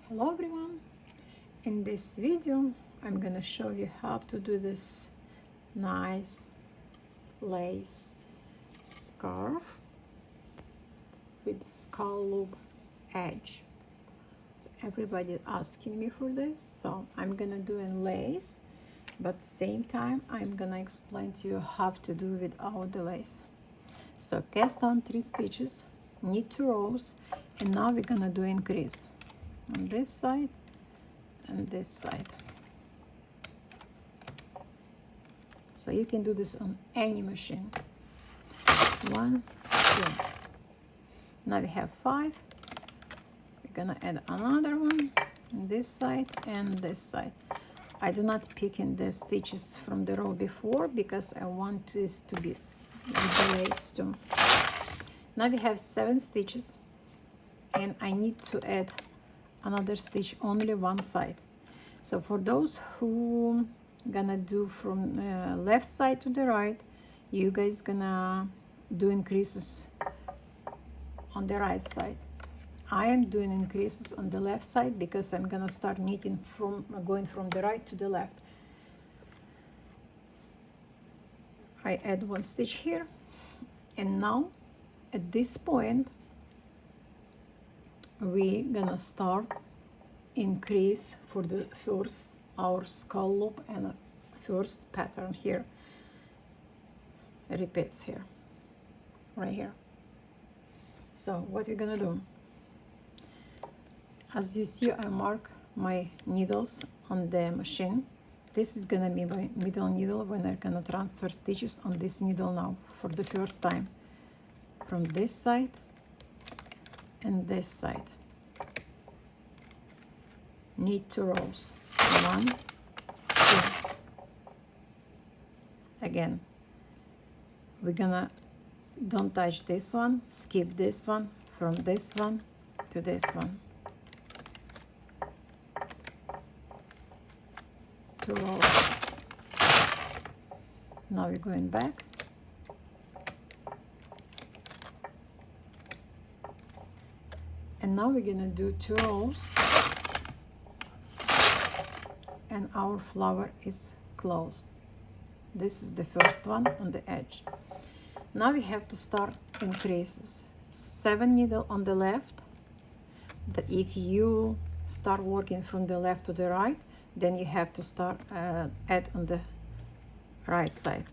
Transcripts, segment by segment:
Hello everyone! In this video I'm gonna show you how to do this nice lace scarf with scallop edge. So everybody is asking me for this, so I'm gonna do in lace, but same time I'm gonna explain to you how to do without the lace. So cast on 3 stitches, knit 2 rows, and now we're gonna do increase on this side and this side. So you can do this on any machine. 1, 2. Now we have 5. We're gonna add another one on this side and this side. I do not pick in the stitches from the row before because I want this to be with the lace too. Now we have 7 stitches and I need to add another stitch only one side. So for those who gonna do from left side to the right, you guys gonna do increases on the right side. I am doing increases on the left side because I'm gonna start knitting from going from the right to the left. I add 1 stitch here, and now at this point we're gonna start increase for the first our scallop and first pattern here repeats here, right here. So what we're gonna do, as you see, I mark my needles on the machine. This is gonna be my middle needle when I'm gonna transfer stitches on this needle now for the first time, from this side and this side. Knit 2 rows, 1, 2. Again, we're gonna don't touch this one, skip this one, from this one to this one. 2 rows. Now we're going back. And now we're gonna do 2 rows. And our flower is closed. This is the first one on the edge. Now we have to start increases. 7 needle on the left, but if you start working from the left to the right, then you have to start add on the right side.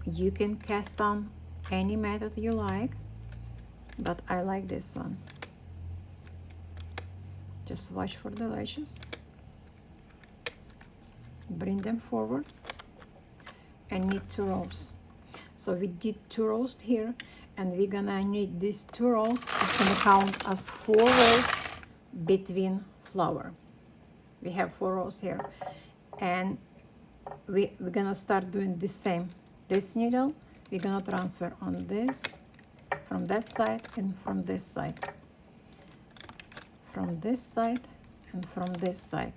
You can cast on any method you like, but I like this one. Just watch for the lashes, bring them forward, and knit 2 rows. So we did 2 rows here, and we're gonna knit these 2 rows. It's gonna count as 4 rows between flower. We have 4 rows here, and we're gonna start doing the same. This needle we're gonna transfer on this, from that side and from this side, from this side and from this side.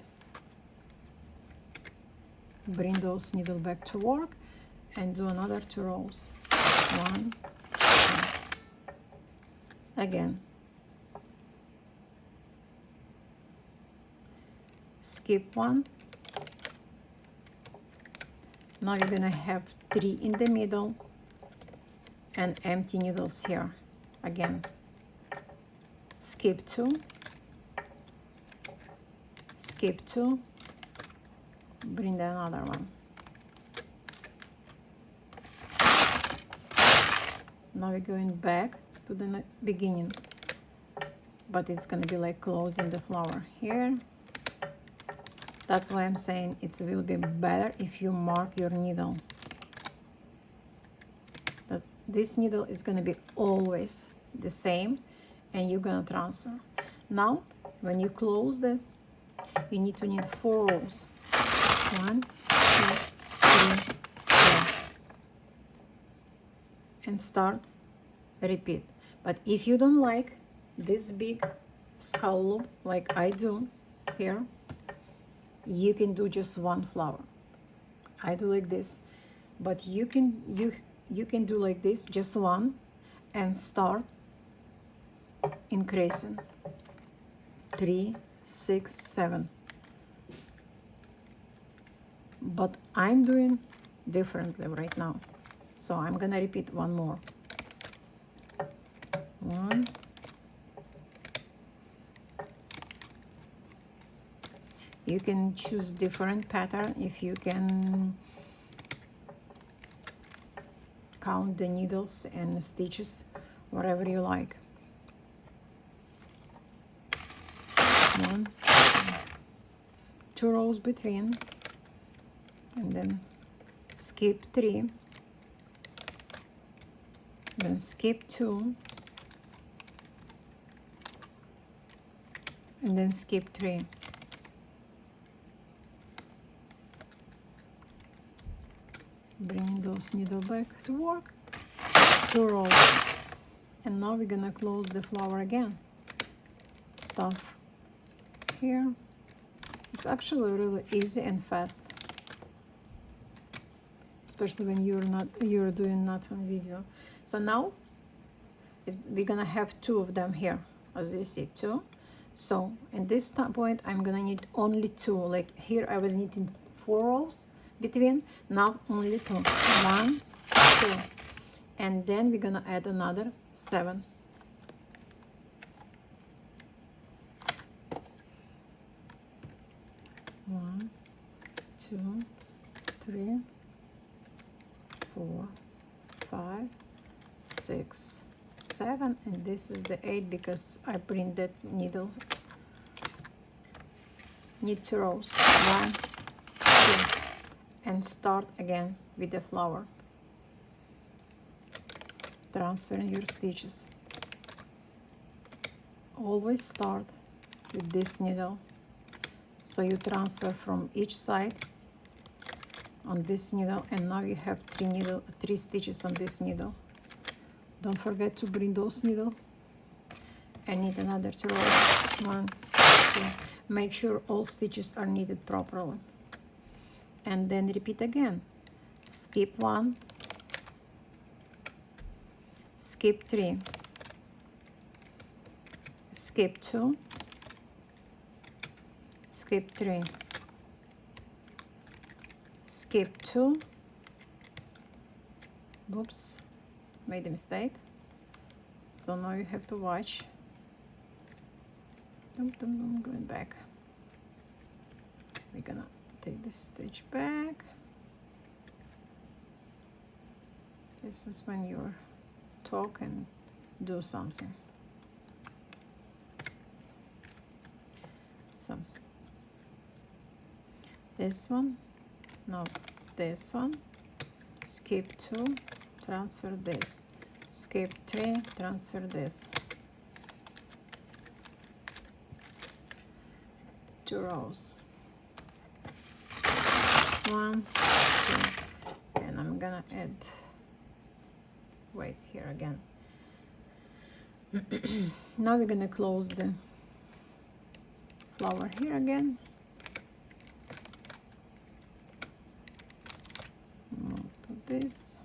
Bring those needle back to work and do another 2 rows. 1, 2. Again, skip 1. Now you're gonna have 3 in the middle and empty needles here. Again, skip 2, skip 2, bring the another one. Now we're going back to the beginning, but it's gonna be like closing the flower here. That's why I'm saying it will be better if you mark your needle. That this needle is gonna be always the same, and you're gonna transfer. Now, when you close this, you need to knit 4 rows. 1, 2, 3, 4. And start, repeat. But if you don't like this big scallop like I do here, you can do just 1 flower. I do like this, but you can do like this, just 1, and start increasing. 3, 6, 7. But I'm doing differently right now. So I'm gonna repeat one more. 1. You can choose different pattern if you can count the needles and the stitches, whatever you like. 1, 2 rows between, and then skip 3, then skip 2, and then skip 3. Bring those needle back to work. 2 rows, and now we're gonna close the flower again. Stuff here. It's actually really easy and fast, especially when you're doing not on video. So now we're gonna have 2 of them here, as you see, 2. So in this point I'm gonna need only 2. Like here I was needing 4 rows between, now only 2. 1, 2, and then we're gonna add another 7. One, 2, 3, 4, 5, 6, 7, and this is the 8 because I bring that needle. Need 2 rows. 1, 2, and start again with the flower. Transferring your stitches. Always start with this needle. So you transfer from each side on this needle, and now you have 3 stitches on this needle. Don't forget to bring those needle and knit another 2 rows. 1, 2. Make sure all stitches are knitted properly. And then repeat again. Skip 1, skip 3, skip 2, skip 3, skip 2. Oops, made a mistake. So now you have to watch. Going back. We're gonna take this stitch back. This is when you talk and do something. So this one, no, this one, skip 2, transfer this, skip 3, transfer this. 2 rows. 1, 2, and I'm gonna add weight here again. Now we're gonna close the flower here again. Move to this.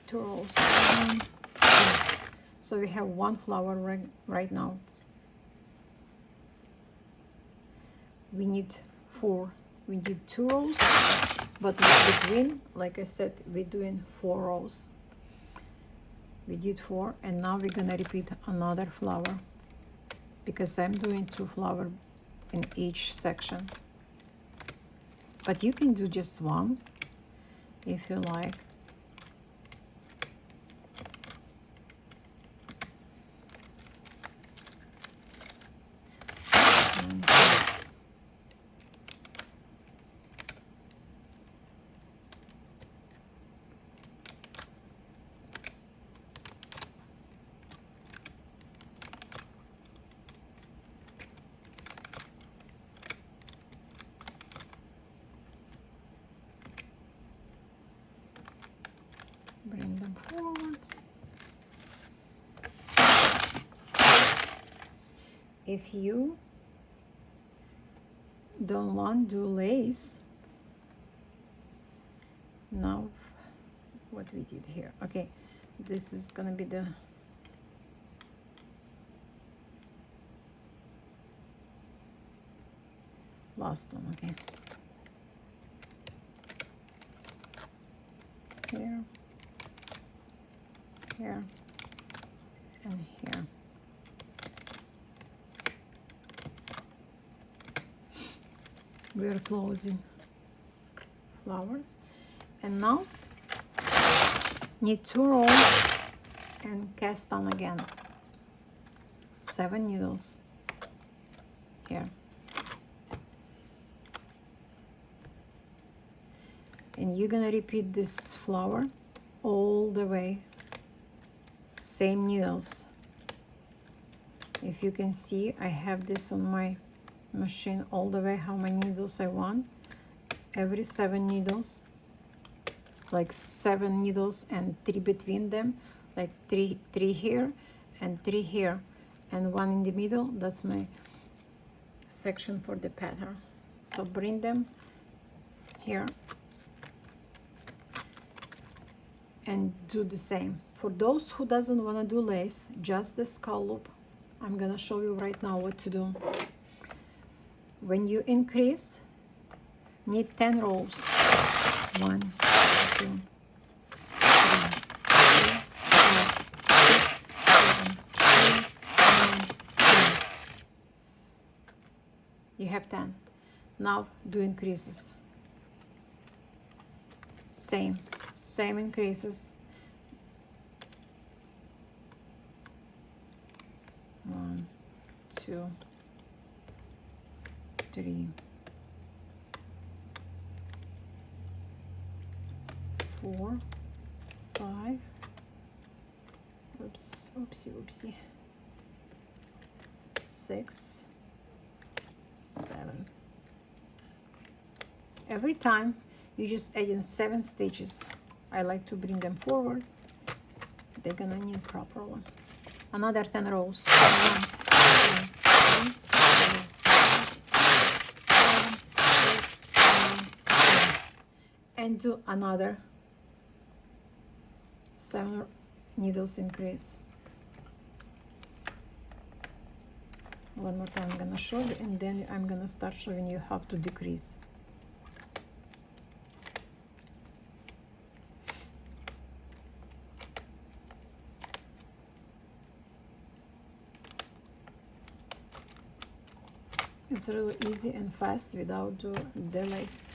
Two rows. So we have 1 flower right now. We need 4. We did 2 rows, but between, like I said, we're doing 4 rows. We did 4, and now we're gonna repeat another flower because I'm doing 2 flowers in each section. But you can do just 1 if you like. Bring them forward. If you don't want to do lace, now what we did here, okay, this is gonna be the last one, okay, here, here, and here. We're closing flowers, and now knit 2 rows and cast on again 7 needles here, and you're gonna repeat this flower all the way, same needles. If you can see, I have this on my machine all the way how many needles I want. Every 7 needles, like 7 needles and 3 between them, like 3 here and 3 here and 1 in the middle. That's my section for the pattern. So bring them here and do the same. For those who doesn't want to do lace, just the scallop, I'm gonna show you right now what to do. When you increase, knit 10 rows. 1, 2, 3, 4, 5, 6, 7, 8, 9, 10. You have 10. Now do increases. Same increases. 1, 2, 3, 4, 5, oopsie, 6, 7. Every time you just add in 7 stitches. I like to bring them forward. They're gonna knit proper one. Another 10 rows. 1, 2, 3, 4, and do another 7 needles increase. One more time I'm gonna show you, and then I'm gonna start showing you how to decrease. It's really easy and fast without the lace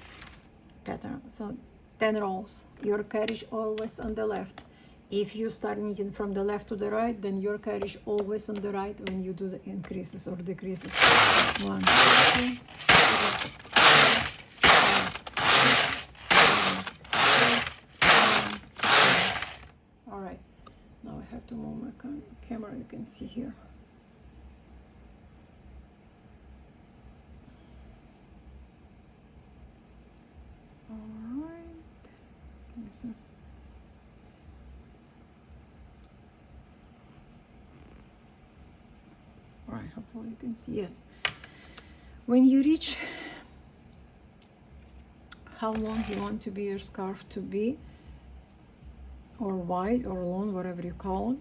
pattern. So 10 rows, your carriage always on the left. If you start knitting from the left to the right, then your carriage always on the right when you do the increases or decreases. 1, 2, 3, 4, 5, 6, 7, 8, 9, 10. All right, now I have to move my camera. You can see here. All right, give me some. All right, hopefully you can see. Yes, when you reach how long you want to be your scarf to be, or wide or long, whatever you call it,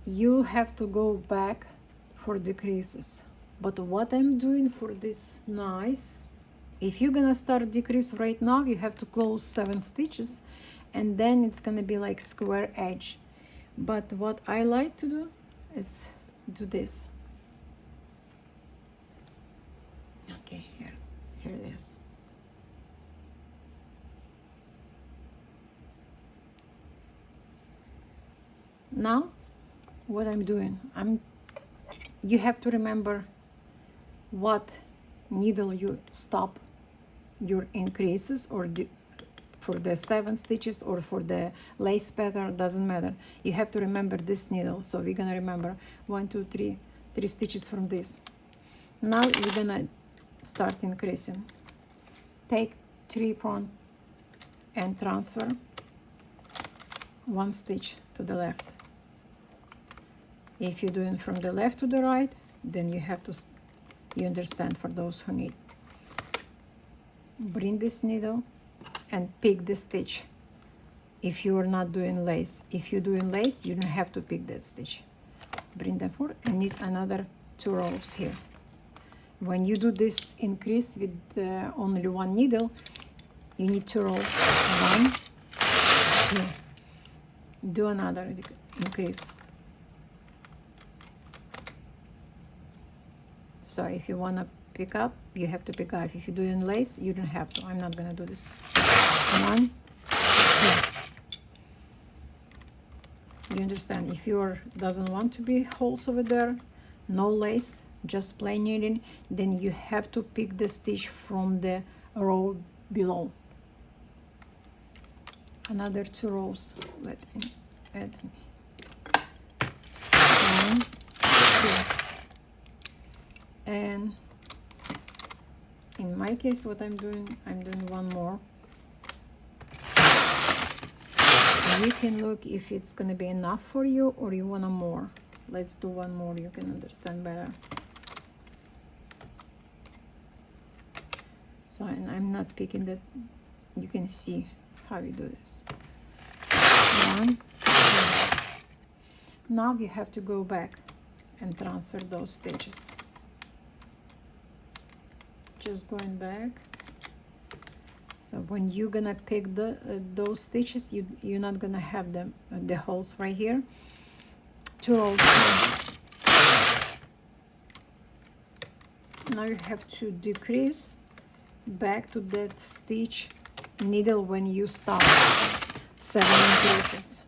you have to go back for decreases. But what I'm doing for this nice, if you're gonna start decrease right now, you have to close 7 stitches, and then it's gonna be like square edge. But what I like to do is do this. Okay, here it is. Now what I'm doing, you have to remember what needle you stop your increases, or for the 7 stitches or for the lace pattern, doesn't matter. You have to remember this needle. So we're gonna remember 1, 2, 3 stitches from this. Now you're gonna start increasing. Take 3 point and transfer 1 stitch to the left. If you're doing from the left to the right, then you have to You understand, for those who need. Bring this needle and pick the stitch. If you are not doing lace, if you're doing lace, you don't have to pick that stitch. Bring them forward and knit another 2 rows here. When you do this increase with only 1 needle, you need 2 rows. 1, 2. Do another increase. So if you want to pick up, you have to pick up. If you're doing lace, you don't have to. I'm not going to do this. 1, 2. You understand? If you doesn't want to be holes over there, no lace, just plain knitting, then you have to pick the stitch from the row below. Another 2 rows. Let me add 1, 2. And in my case, what I'm doing 1 more. You can look if it's going to be enough for you or you want more. Let's do 1 more, you can understand better. So, and I'm not picking that. You can see how you do this. 1, 2. Now you have to go back and transfer those stitches. Just going back. So when you're gonna pick those stitches, you're not gonna have them the holes right here. 2 rows here. Now you have to decrease back to that stitch needle when you stop. 7 increases.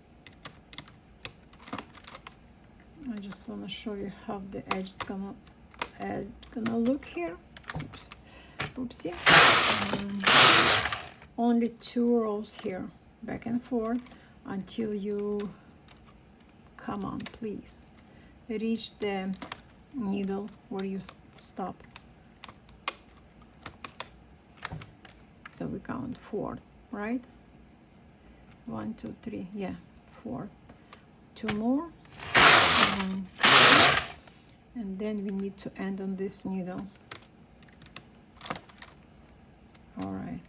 I just want to show you how the edge is gonna look here. Oops. Oopsie. Only 2 rows here, back and forth, until you, come on please, reach the needle where you stop. So we count 4, right? 1, 2, 3, yeah, 4. 2 more. 1, 2, and then we need to end on this needle. All right.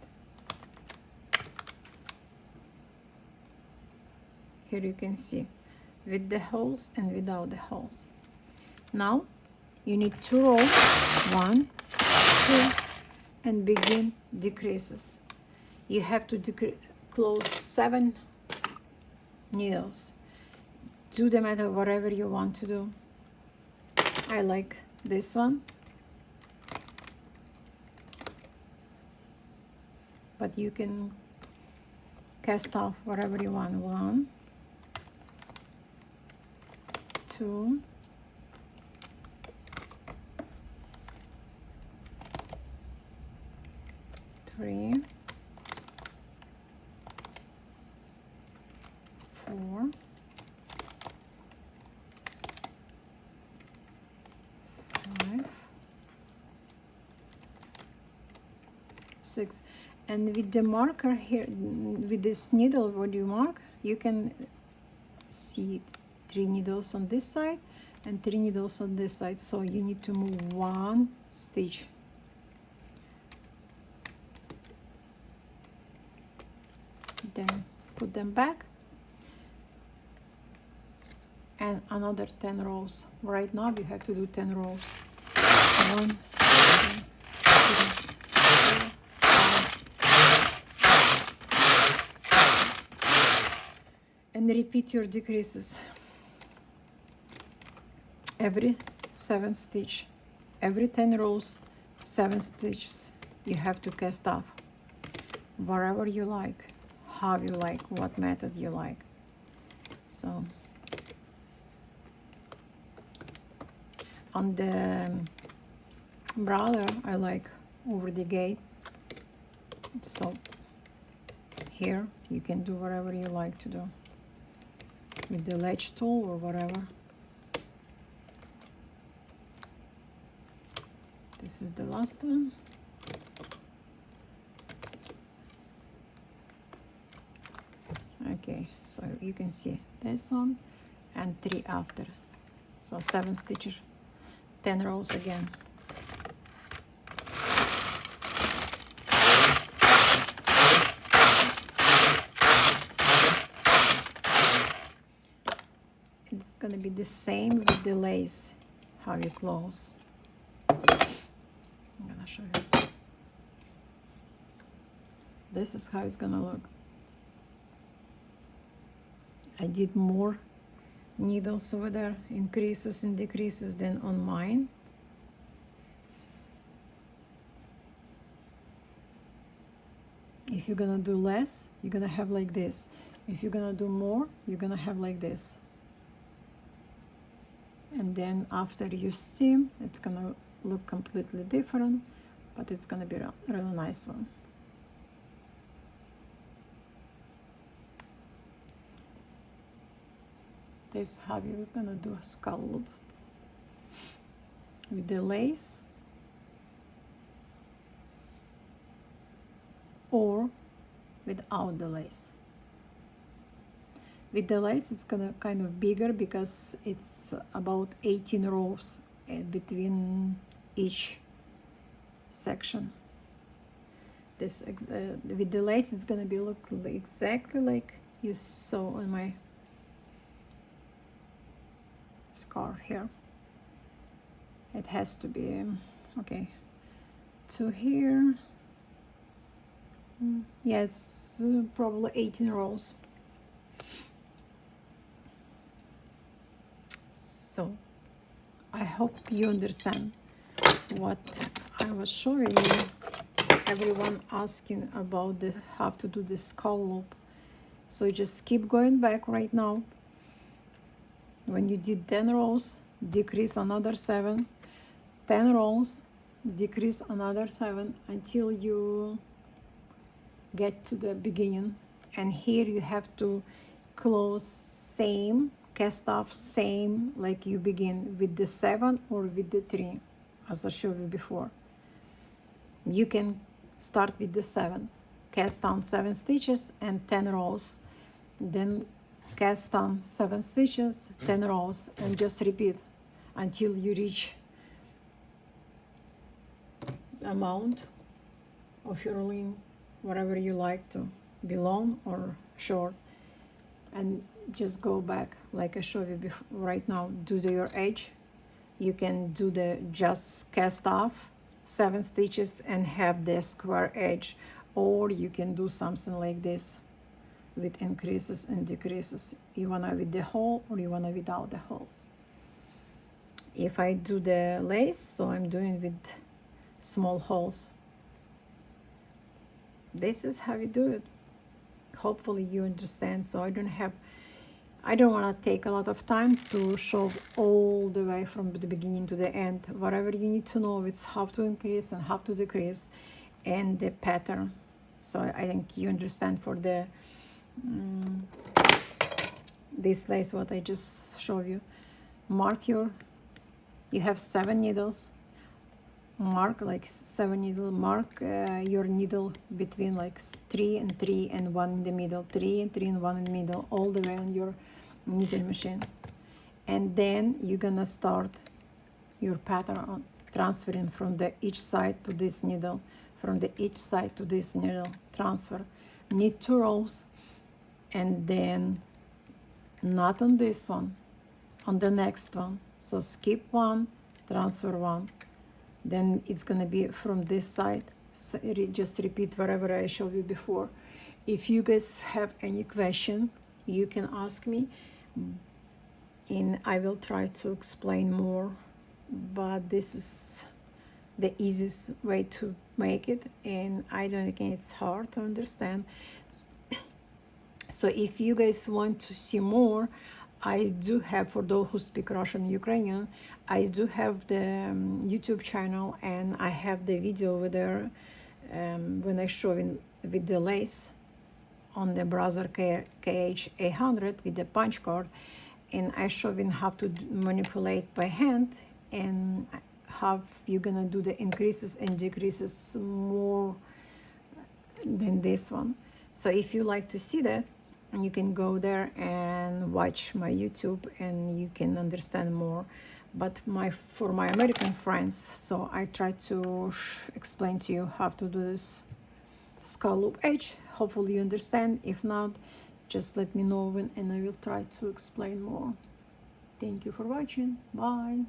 Here you can see with the holes and without the holes. Now you need 2 rows, 1, 2, and begin decreases. You have to close 7 needles. Do the matter whatever you want to do. I like this one, but you can cast off whatever you want. 1, 2, 3, 4, 5, 6. And with the marker here, with this needle, what you mark, you can see 3 needles on this side and 3 needles on this side. So you need to move 1 stitch. Then put them back and another 10 rows. Right now we have to do 10 rows. 1, 2, 3, 4, 5. And repeat your decreases every 7 stitch. Every 10 rows, 7 stitches. You have to cast off wherever you like, how you like, what method you like. So on the brother, I like over the gate. So here you can do whatever you like to do with the ledge tool or whatever. This is the last one. Okay, so you can see this one and 3 after. So 7 stitches, 10 rows again. the same with the lace, how you close. I'm gonna show you. This is how it's gonna look. I did more needles over there, increases and decreases, than on mine. If you're gonna do less, you're gonna have like this. If you're gonna do more, you're gonna have like this. And then after you steam, it's gonna look completely different, but it's gonna be a really nice one. This is how you're gonna do a scallop with the lace, or without the lace. With the lace, it's gonna kind of bigger because it's about 18 rows between each section. This with the lace, it's gonna be look exactly like you saw on my scarf here. It has to be okay. To here, yes, probably 18 rows. So I hope you understand what I was showing you. Everyone asking about this, how to do this scallop. So you just keep going back right now. When you did 10 rows, decrease another 7, 10 rows, decrease another 7 until you get to the beginning. And here you have to close same, cast off same like you begin with the 7 or with the 3, as I showed you before. You can start with the 7, cast on 7 stitches and 10 rows, then cast on 7 stitches, 10 rows, and just repeat until you reach the amount of your loom, whatever you like to be long or short, and just go back like I showed you before. Right now, do your edge. You can do the just cast off 7 stitches and have the square edge, or you can do something like this with increases and decreases. You wanna with the hole or you wanna without the holes. If I do the lace, so I'm doing with small holes. This is how we do it. Hopefully you understand. So I don't want to take a lot of time to show all the way from the beginning to the end. Whatever you need to know, it's how to increase and how to decrease, and the pattern. So I think you understand for the this lace what I just showed you. You have 7 needles. Mark like 7 needle. Mark your needle between like 3 and 3 and 1 in the middle, 3 and 3 and 1 in the middle, all the way on your knitting machine. And then you're gonna start your pattern on transferring from the each side to this needle, from the each side to this needle, transfer, knit 2 rows, and then not on this one, on the next one. So skip 1, transfer 1, then it's gonna be from this side. So just repeat whatever I showed you before. If you guys have any question, you can ask me, and I will try to explain more, but this is the easiest way to make it, and I don't think it's hard to understand. So if you guys want to see more, I do have, for those who speak Russian, Ukrainian, I do have the YouTube channel, and I have the video over there when I show in with the lace on the Brother KH800 with the punch card, and I show in how to manipulate by hand and how you're gonna do the increases and decreases more than this one. So if you like to see that, you can go there and watch my YouTube, and you can understand more. But for my American friends, so I try to explain to you how to do this scallop edge. Hopefully you understand. If not, just let me know and I will try to explain more. Thank you for watching. Bye.